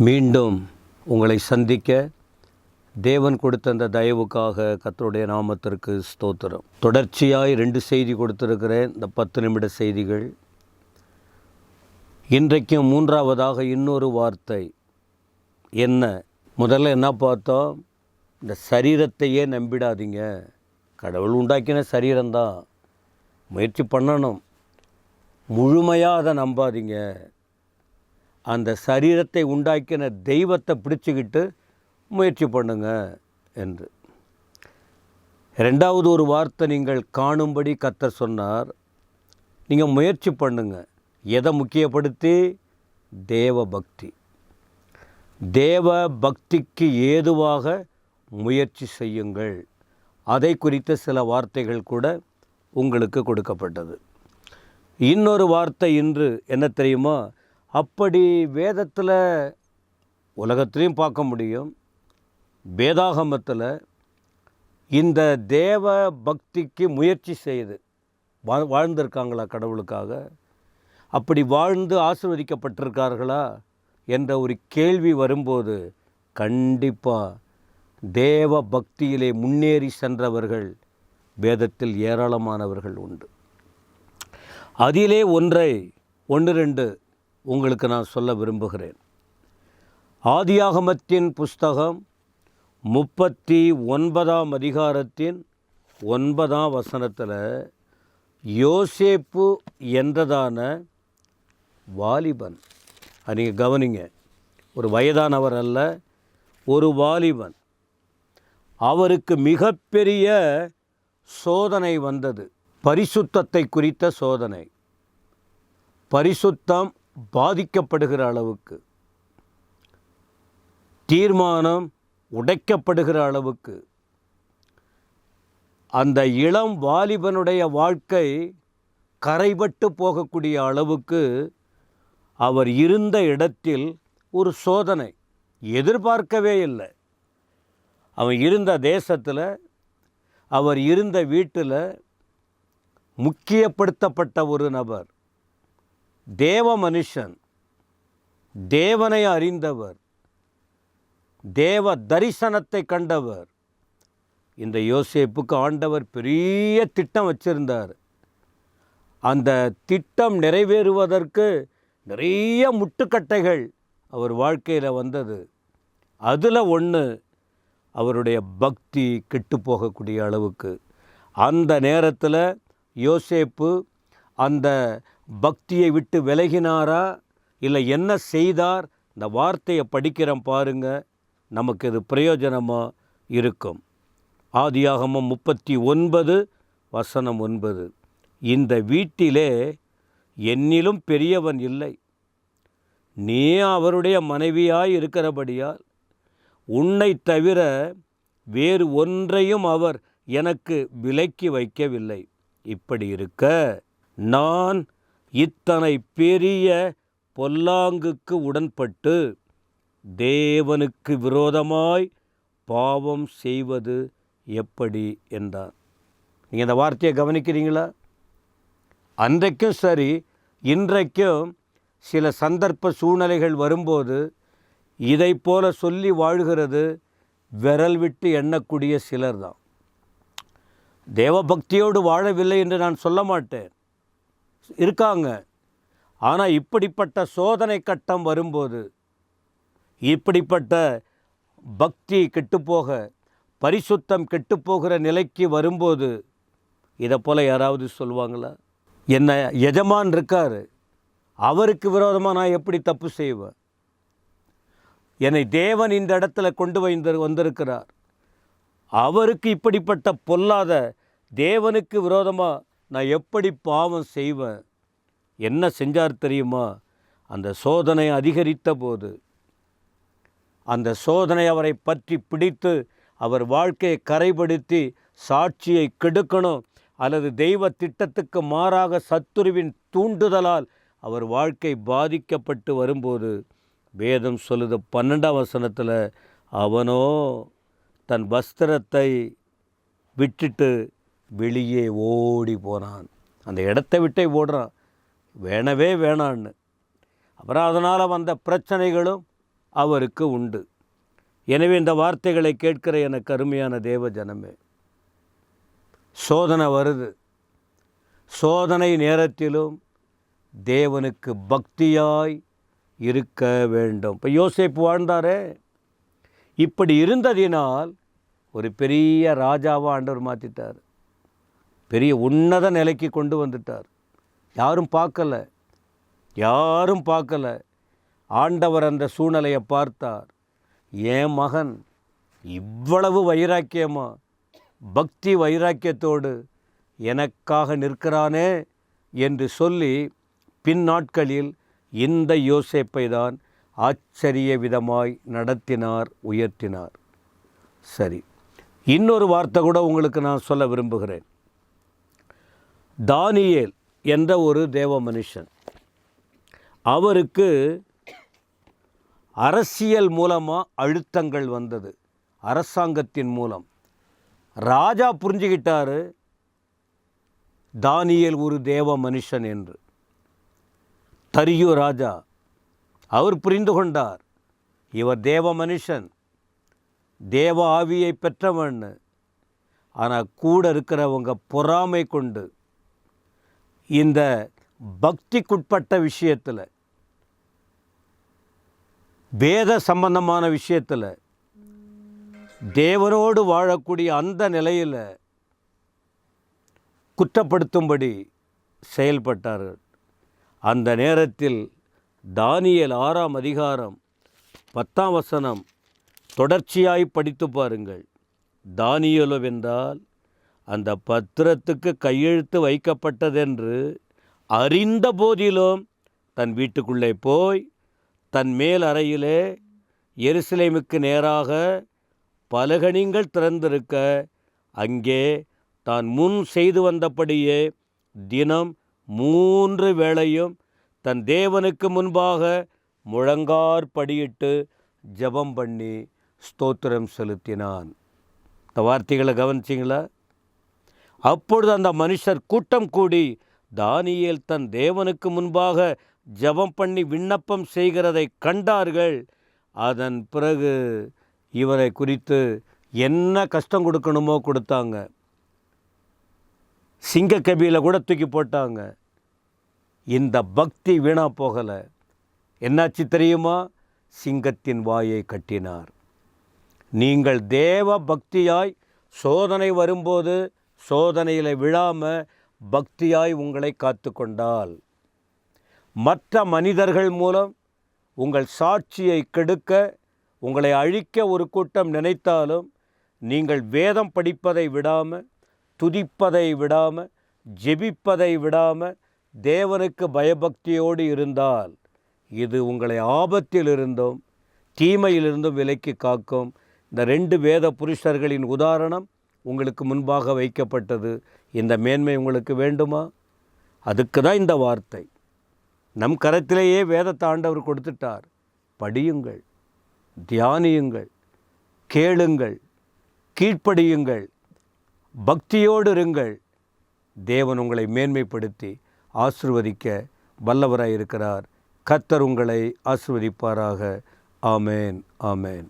மீண்டும் உங்களை சந்திக்க தேவன் கொடுத்த அந்த தயவுக்காக கர்த்தருடைய நாமத்திற்கு ஸ்தோத்திரம். தொடர்ச்சியாய் 2 செய்தி கொடுத்திருக்கிறேன், இந்த 10 நிமிட செய்திகள். இன்றைக்கும் 3ஆவதாக இன்னொரு வார்த்தை. என்ன? முதல்ல என்ன பார்த்தோம்? இந்த சரீரத்தையே நம்பிடாதீங்க. கடவுள் உண்டாக்கின சரீரம்தான், முயற்சி பண்ணணும். முழுமையாக அதை நம்பாதீங்க. அந்த சரீரத்தை உண்டாக்கின தெய்வத்தை பிடிச்சிக்கிட்டு முயற்சி பண்ணுங்க என்று. 2வது ஒரு வார்த்தை, நீங்கள் காணும்படி கர்த்தர் சொன்னார். நீங்கள் முயற்சி பண்ணுங்க. எதை முக்கியப்படுத்தி? தேவ பக்தி. தேவ பக்திக்கு ஏதுவாக முயற்சி செய்யுங்கள். அதை குறித்த சில வார்த்தைகள் கூட உங்களுக்கு கொடுக்கப்பட்டது. இன்னொரு வார்த்தை இன்று என்ன தெரியுமா? அப்படி வேதத்தில் உலகத்திலையும் பார்க்க முடியும், வேதாகமத்தில் இந்த தேவ பக்திக்கு முயற்சி செய்து வாழ்ந்திருக்காங்களா கடவுளுக்காக? அப்படி வாழ்ந்து ஆசீர்வதிக்கப்பட்டிருக்கார்களா என்ற ஒரு கேள்வி வரும்போது, கண்டிப்பாக தேவ பக்தியிலே முன்னேறி சென்றவர்கள் வேதத்தில் ஏராளமானவர்கள் உண்டு. அதிலே ஒன்று 2 உங்களுக்கு நான் சொல்ல விரும்புகிறேன். ஆதியாகமத்தின் புஸ்தகம் 39ஆம் அதிகாரத்தின் 9ஆம் வசனத்தில் யோசேப்பு என்றதான வாலிபன், நீங்கள் கவனிங்க, ஒரு வயதானவர் அல்ல, ஒரு வாலிபன். அவருக்கு மிகப்பெரிய சோதனை வந்தது. பரிசுத்தத்தை குறித்த சோதனை. பரிசுத்தம் பாதிக்கப்படுகிற அளவுக்கு, தீர்மானம் உடைக்கப்படுகிற அளவுக்கு, அந்த இளம் வாலிபனுடைய வாழ்க்கை கரைபட்டு போகக்கூடிய அளவுக்கு அவர் இருந்த இடத்தில் ஒரு சோதனை. எதிர்பார்க்கவே இல்லை. அவன் இருந்த தேசத்தில், அவர் இருந்த வீட்டில் முக்கியப்படுத்தப்பட்ட ஒரு நபர், தேவ மனுஷன், தேவனை அறிந்தவர், தேவ தரிசனத்தை கண்டவர். இந்த யோசேப்புக்கு ஆண்டவர் பெரிய திட்டம் வச்சிருந்தார். அந்த திட்டம் நிறைவேறுவதற்கு நிறைய முட்டுக்கட்டைகள் அவர் வாழ்க்கையில் வந்தது. அதில் ஒன்று, அவருடைய பக்தி கெட்டு போகக்கூடிய அளவுக்கு. அந்த நேரத்தில் யோசேப்பு அந்த பக்தியை விட்டு விலகினாரா, இல்லை என்ன செய்தார்? இந்த வார்த்தையை படிக்கிறோம் பாருங்க, நமக்கு இது பிரயோஜனமாக இருக்கும். ஆதியாகமம் 39 வசனம் 9. இந்த வீட்டிலே என்னிலும் பெரியவன் இல்லை, நீ அவருடைய மனைவியாய் இருக்கிறபடியால் உன்னை தவிர வேறு ஒன்றையும் அவர் எனக்கு விலக்கி வைக்கவில்லை. இப்படி இருக்க நான் இத்தனை பெரிய பொல்லாங்குக்கு உடன்பட்டு தேவனுக்கு விரோதமாய் பாவம் செய்வது எப்படி என்றார். நீங்கள் இந்த வார்த்தையை கவனிக்கிறீங்களா? அன்றைக்கும் சரி, இன்றைக்கும் சில சந்தர்ப்ப சூழ்நிலைகள் வரும்போது இதை போல சொல்லி வாழ்கிறது விரல் விட்டு எண்ணக்கூடிய சிலர் தான். தேவபக்தியோடு வாழவில்லை என்று நான் சொல்ல மாட்டேன், இருக்காங்க. ஆனால் இப்படிப்பட்ட சோதனை கட்டம் வரும்போது, இப்படிப்பட்ட பக்தி கெட்டுப்போக, பரிசுத்தம் கெட்டுப்போகிற நிலைக்கு வரும்போது, இதை போல் யாராவது சொல்லுவாங்களா? என்ன எஜமான் இருக்கார், அவருக்கு விரோதமாக நான் எப்படி தப்பு செய்வேன்? என்னை தேவன் இந்த இடத்துல கொண்டு வந்திருக்கிறார், அவருக்கு இப்படிப்பட்ட பொல்லாத தேவனுக்கு விரோதமாக நான் எப்படி பாவம் செய்வேன்? என்ன செஞ்சார் தெரியுமா? அந்த சோதனை அதிகரித்த போது, அந்த சோதனை அவரை பற்றி பிடித்து அவர் வாழ்க்கையை கரைபடுத்தி சாட்சியை கெடுக்கணும், அல்லது தெய்வ திட்டத்துக்கு மாறாக சத்துருவின் தூண்டுதலால் அவர் வாழ்க்கை பாதிக்கப்பட்டு வரும்போது, வேதம் சொல்லுது 12ஆம் வசனத்தில், அவனோ தன் வஸ்திரத்தை விட்டுட்டு வெளியே ஓடி போனான். அந்த இடத்தை விட்டே ஓடுறான், வேணவே வேணான்னு. அப்புறம் அதனால் வந்த பிரச்சனைகளும் அவருக்கு உண்டு. எனவே இந்த வார்த்தைகளை கேட்கிற எனக்கு அருமையான தேவ ஜனமே, சோதனை வருது. சோதனை நேரத்திலும் தேவனுக்கு பக்தியாய் இருக்க வேண்டும். இப்போ யோசேப்பு வாழ்ந்தாரே, இப்படி இருந்ததினால் ஒரு பெரிய ராஜாவாக ஆண்டவர் மாற்றிட்டார். பெரிய உன்னத நிலைக்கு கொண்டு வந்துட்டார். யாரும் பார்க்கல. ஆண்டவர் அந்த சூழ்நிலையை பார்த்தார். என் மகன் இவ்வளவு வைராக்கியமா, பக்தி வைராக்கியத்தோடு எனக்காக நிற்கிறானே என்று சொல்லி பின் நாட்களில் இந்த யோசேப்பை தான் ஆச்சரிய விதமாய் நடத்தினார், உயர்த்தினார். சரி, இன்னொரு வார்த்தை கூட உங்களுக்கு நான் சொல்ல விரும்புகிறேன். தானியேல் என்ற ஒரு தேவ மனுஷன், அவருக்கு அரசியல் மூலமாக அழுத்தங்கள் வந்தது. அரசாங்கத்தின் மூலம் ராஜா புரிஞ்சுக்கிட்டாரு தானியேல் ஒரு தேவ மனுஷன் என்று. தரியு ராஜா அவர் புரிந்து கொண்டார், இவர் தேவ மனுஷன், தேவ ஆவியை பெற்றவன். ஆனால் கூட இருக்கிறவங்க பொறாமை கொண்டு இந்த பக்திக்குட்பட்ட விஷயத்தில், வேத சம்பந்தமான விஷயத்தில், தேவனோடு வாழக்கூடிய அந்த நிலையில் குற்றப்படுத்தும்படி செயல்பட்டார்கள். அந்த நேரத்தில் தானியேல் 6ஆம் அதிகாரம் 10ஆம் வசனம் தொடர்ச்சியாய் படித்து பாருங்கள். தானியேலுவென்றால் அந்த பத்திரத்துக்கு கையெழுத்து வைக்கப்பட்டதென்று அறிந்த போதிலும் தன் வீட்டுக்குள்ளே போய் தன் மேல் அறையிலே எருசலேமுக்கு நேராக பலகணிகள் திறந்திருக்க அங்கே தான் முன் செய்து வந்தபடியே தினம் 3 வேளையும் தன் தேவனுக்கு முன்பாக முழங்காற்படியிட்டு ஜெபம் பண்ணி ஸ்தோத்திரம் செலுத்தினான். இந்த வார்த்தைகளை கவனிச்சிங்களா? அப்பொழுது அந்த மனுஷர் கூட்டம் கூடி தானியேல் தன் தேவனுக்கு முன்பாக ஜெபம் பண்ணி விண்ணப்பம் செய்கிறதை கண்டார்கள். அதன் பிறகு இவரை குறித்து என்ன கஷ்டம் கொடுக்கணுமோ கொடுத்தாங்க. சிங்கக்கபியில் கூட தூக்கி போட்டாங்க. இந்த பக்தி வீணா போகலை. என்னாச்சு தெரியுமா? சிங்கத்தின் வாயை கட்டினார். நீங்கள் தேவ பக்தியாய் சோதனை வரும்போது சோதனையில் விழாமல் பக்தியாய் உங்களை காத்து கொண்டால், மற்ற மனிதர்கள் மூலம் உங்கள் சாட்சியை கெடுக்க, உங்களை அழிக்க ஒரு கூட்டம் நினைத்தாலும் நீங்கள் வேதம் படிப்பதை விடாமல், துதிப்பதை விடாமல், ஜெபிப்பதை விடாமல் தேவனுக்கு பயபக்தியோடு இருந்தால் இது உங்களை ஆபத்திலிருந்தும் தீமையிலிருந்தும் விலக்கி காக்கும். இந்த 2 வேத புருஷர்களின் உதாரணம் உங்களுக்கு முன்பாக வைக்கப்பட்டது. இந்த மேன்மை உங்களுக்கு வேண்டுமா? அதுக்கு தான் இந்த வார்த்தை. நம் கரத்திலேயே வேதத்தை ஆண்டவர் கொடுத்துட்டார். படியுங்கள், தியானியுங்கள், கேளுங்கள், கீழ்ப்படியுங்கள், பக்தியோடு இருங்கள். தேவன் உங்களை மேன்மைப்படுத்தி ஆசீர்வதிக்க வல்லவராய் இருக்கிறார். கர்த்தர் உங்களை ஆசீர்வதிப்பாராக. ஆமேன், ஆமேன்.